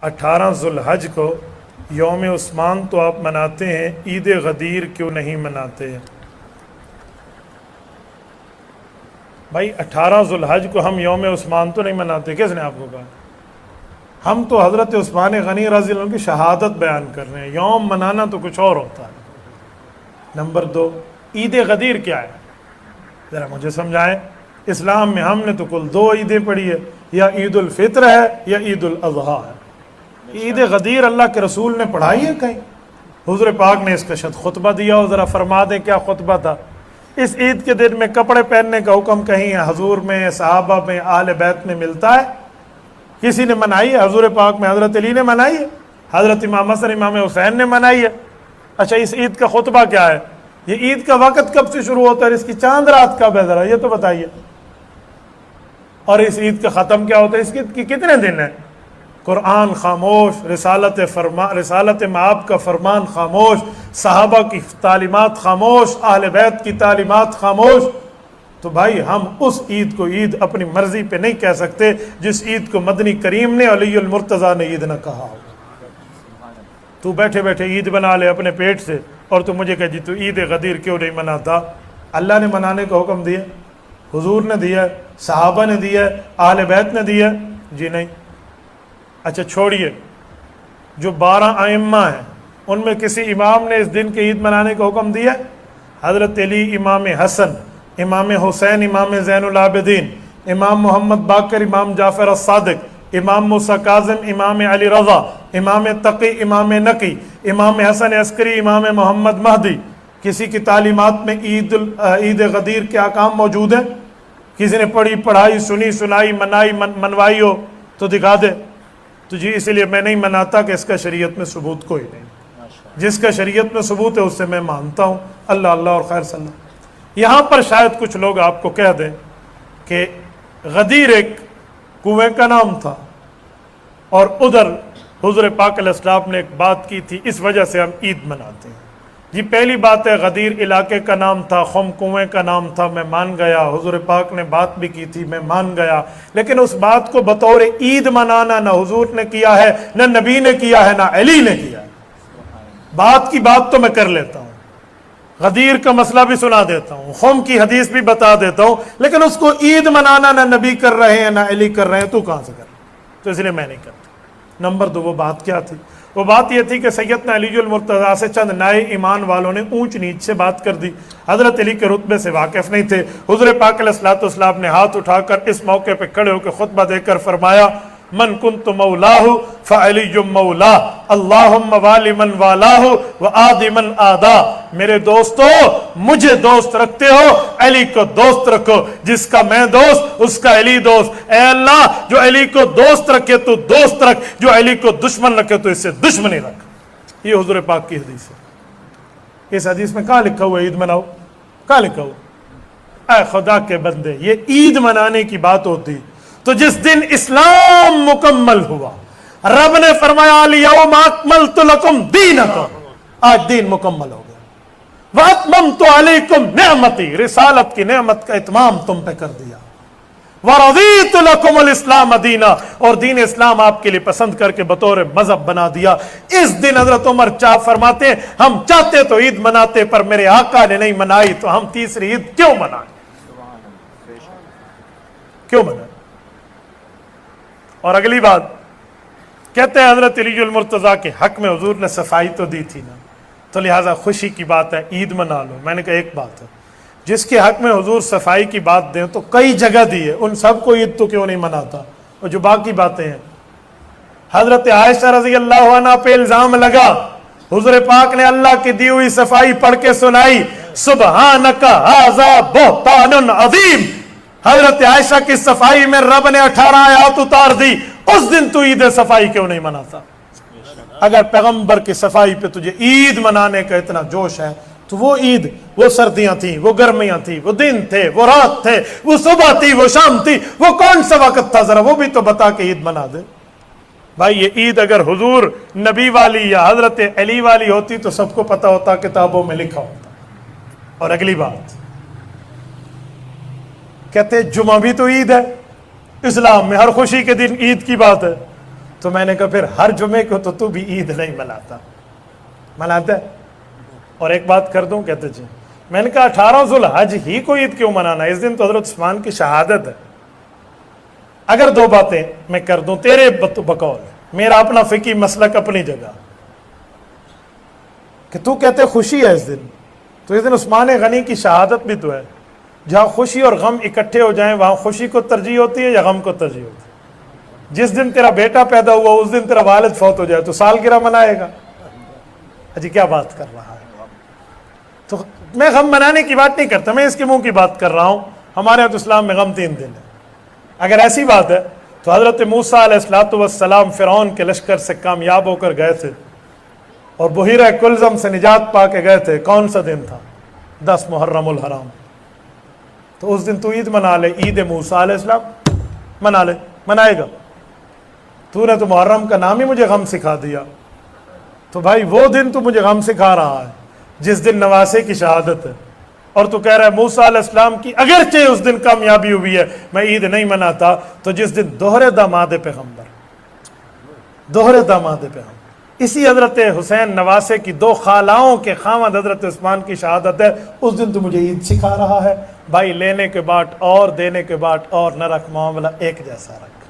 18 ذوالحج کو یوم عثمان تو آپ مناتے ہیں، عید غدیر کیوں نہیں مناتے ہیں؟ بھائی 18 ذوالحج کو ہم یوم عثمان تو نہیں مناتے، کس نے آپ کو کہا؟ ہم تو حضرت عثمان غنی رضی اللہ عنہ کی شہادت بیان کر رہے ہیں، یوم منانا تو کچھ اور ہوتا ہے۔ نمبر 2، عید غدیر کیا ہے؟ ذرا مجھے سمجھائیں۔ اسلام میں ہم نے تو کل 2 عیدیں پڑھی ہے، یا عید الفطر ہے یا عید الاضحیٰ ہے۔ عید غدیر اللہ کے رسول نے پڑھائی ہے کہیں؟ حضور پاک نے اس کا شاید خطبہ دیا ہو، ذرا فرما دیں کیا خطبہ تھا؟ اس عید کے دن میں کپڑے پہننے کا حکم کہیں حضور میں، صحابہ میں، اہل بیت میں ملتا ہے؟ کسی نے منائی ہے؟ حضور پاک میں حضرت علی نے منائی ہے، حضرت امام حسن امام حسین نے منائی ہے۔ اچھا، اس عید کا خطبہ کیا ہے؟ یہ عید کا وقت کب سے شروع ہوتا ہے، اس کی چاند رات کب ہے، ذرا یہ تو بتائیے۔ اور اس عید کا ختم کیا ہوتا ہے؟ اس عید کی کتنے دن ہیں؟ قرآن خاموش، رسالت مآب کا فرمان خاموش، صحابہ کی تعلیمات خاموش، اہل بیت کی تعلیمات خاموش۔ تو بھائی ہم اس عید کو عید اپنی مرضی پہ نہیں کہہ سکتے جس عید کو مدنی کریم نے، علی المرتضیٰ نے عید نہ کہا ہو۔ تو بیٹھے بیٹھے عید بنا لے اپنے پیٹ سے، اور تو مجھے کہ جی تو عید غدیر کیوں نہیں مناتا؟ اللہ نے منانے کا حکم دیا، حضور نے دیا، صحابہ نے دیا، اہل بیت نے دیا؟ جی نہیں۔ اچھا چھوڑیے، جو 12 ائمہ ہیں ان میں کسی امام نے اس دن کی عید منانے کا حکم دیا؟ حضرت علی امام حسن، امام حسین امام زین العابدین، امام محمد باقر امام جعفر الصادق، امام موسیٰ کاظم امام علی رضا، امام تقی امام نقی، امام حسن عسکری امام محمد مہدی، کسی کی تعلیمات میں عید غدیر کے احکام موجود ہیں؟ کسی نے پڑھی، پڑھائی، سنی، سنائی، منوائی ہو تو دکھا دے۔ تو جی اس لیے میں نہیں مناتا کہ اس کا شریعت میں ثبوت کوئی نہیں، جس کا شریعت میں ثبوت ہے اس سے میں مانتا ہوں۔ اللہ اللہ اور خیر صلی اللہ۔ یہاں پر شاید کچھ لوگ آپ کو کہہ دیں کہ غدیر ایک کنویں کا نام تھا، اور ادھر حضور پاک علیہ السلام نے ایک بات کی تھی، اس وجہ سے ہم عید مناتے ہیں۔ جی پہلی بات ہے، غدیر علاقے کا نام تھا، خم کنویں کا نام تھا، میں مان گیا، حضور پاک نے بات بھی کی تھی، میں مان گیا، لیکن اس بات کو بطور عید منانا نہ حضور نے کیا ہے، نہ نبی نے کیا ہے، نہ علی نے کیا ہے۔ بات کی بات تو میں کر لیتا ہوں، غدیر کا مسئلہ بھی سنا دیتا ہوں، خم کی حدیث بھی بتا دیتا ہوں، لیکن اس کو عید منانا نہ نبی کر رہے ہیں نہ علی کر رہے ہیں، تو کہاں سے کر رہے ہیں؟ تو اس لیے میں نہیں کرتا۔ نمبر 2، وہ بات کیا تھی؟ وہ بات یہ تھی کہ سیدنا علی المرتضیٰ سے چند نئے ایمان والوں نے اونچ نیچ سے بات کر دی، حضرت علی کے رتبے سے واقف نہیں تھے۔ حضور پاک علیہ الصلوۃ والسلام نے ہاتھ اٹھا کر اس موقع پہ کھڑے ہو کے خطبہ دے کر فرمایا، من کنت مولاہ فعلی مولاہ، اللہم والی من والاہ وآد من آدا۔ میرے دوستو، مجھے دوست رکھتے ہو، علی کو دوست رکھو، جس کا میں دوست اس کا علی دوست۔ اے اللہ، جو علی کو دوست رکھے تو دوست رکھ، جو علی کو دشمن رکھے تو اس سے دشمنی رکھ۔ یہ حضور پاک کی حدیث ہے۔ اس حدیث میں کہاں لکھا ہوا عید مناؤ؟ کہاں لکھا ہوا؟ اے خدا کے بندے، یہ عید منانے کی بات ہوتی تو جس دن اسلام مکمل ہوا، رب نے فرمایا الیوم اکملت لکم دینکم، آج دین مکمل ہو گیا، واتممت علیکم نعمتی، رسالت کی نعمت کا اتمام تم پہ کر دیا، ورضیت لکم الاسلام دینا، اور دین اسلام آپ کے لیے پسند کر کے بطور مذہب بنا دیا۔ اس دن حضرت عمر فرماتے ہیں ہم چاہتے تو عید مناتے، پر میرے آقا نے نہیں منائی، تو ہم تیسری عید کیوں منائیں؟ کیوں منائیں؟ اور اگلی بات کہتے ہیں حضرت علی المرتضیٰ کے حق میں حضور نے صفائی تو دی تھی نا، تو لہٰذا خوشی کی بات ہے، عید منا لو۔ میں نے کہا ایک بات ہے، جس کے حق میں حضور صفائی کی بات دیں تو کئی جگہ دی ہے، ان سب کو عید تو کیوں نہیں مناتا؟ اور جو باقی باتیں ہیں، حضرت عائشہ رضی اللہ عنہ پہ الزام لگا، حضور پاک نے اللہ کی دی ہوئی صفائی پڑھ کے سنائی، سبحانک ھذا بہتان عظیم۔ حضرت عائشہ کی صفائی میں رب نے 18 آیات اتار دی، اس دن تو عید صفائی کیوں نہیں مناتا؟ اگر پیغمبر کی صفائی پہ تجھے عید منانے کا اتنا جوش ہے تو وہ عید، وہ سردیاں تھیں، وہ گرمیاں تھیں، وہ دن تھے، وہ رات تھے، وہ صبح تھی، وہ شام تھی، وہ کون سا وقت تھا، ذرا وہ بھی تو بتا کے عید منا دے۔ بھائی یہ عید اگر حضور نبی والی یا حضرت علی والی ہوتی تو سب کو پتا ہوتا، کتابوں میں لکھا ہوتا۔ اور اگلی بات کہتے جمعہ بھی تو عید ہے، اسلام میں ہر خوشی کے دن عید کی بات ہے، تو میں نے کہا پھر ہر جمعے کو تو بھی عید نہیں مناتا ہے؟ اور ایک بات کر دوں؟ کہتے جی میں نے کہا 18 ذوالحج ہی کو عید کیوں منانا ہے؟ اس دن تو حضرت عثمان کی شہادت ہے۔ اگر دو باتیں میں کر دوں تیرے بقول، میرا اپنا فقہی مسلک اپنی جگہ، کہ تو کہتے خوشی ہے اس دن، تو اس دن عثمان غنی کی شہادت بھی تو ہے۔ جہاں خوشی اور غم اکٹھے ہو جائیں وہاں خوشی کو ترجیح ہوتی ہے یا غم کو ترجیح ہوتی ہے؟ جس دن تیرا بیٹا پیدا ہوا اس دن تیرا والد فوت ہو جائے تو سالگرہ منائے گا؟ جی کیا بات کر رہا ہے؟ تو میں غم منانے کی بات نہیں کرتا، میں اس کے منہ کی بات کر رہا ہوں۔ ہمارے یہاں تو اسلام میں غم 3 دن ہے۔ اگر ایسی بات ہے تو حضرت موسیٰ علیہ السلام فرعون کے لشکر سے کامیاب ہو کر گئے تھے اور بحیرہ کلزم سے نجات پا کے گئے تھے، کون سا دن تھا؟ 10 محرم الحرام۔ تو اس دن تو عید منا لے، عید موسیٰ علیہ السلام منا لے، منائے گا؟ تو نے تو محرم کا نام ہی مجھے غم سکھا دیا۔ تو بھائی وہ دن تو مجھے غم سکھا رہا ہے جس دن نواسے کی شہادت ہے، اور تو کہہ رہا ہے موسیٰ علیہ السلام کی اگرچہ اس دن کامیابی ہوئی ہے میں عید نہیں مناتا۔ تو جس دن دوہرے داماد پیغمبر، اسی حضرت حسین نواسے کی 2 خالاؤں کے خاوند حضرت عثمان کی شہادت ہے، اس دن تو مجھے عید سکھا رہا ہے۔ بھائی لینے کے بعد اور دینے کے بعد اور نہ رکھ، معاملہ ایک جیسا رکھ۔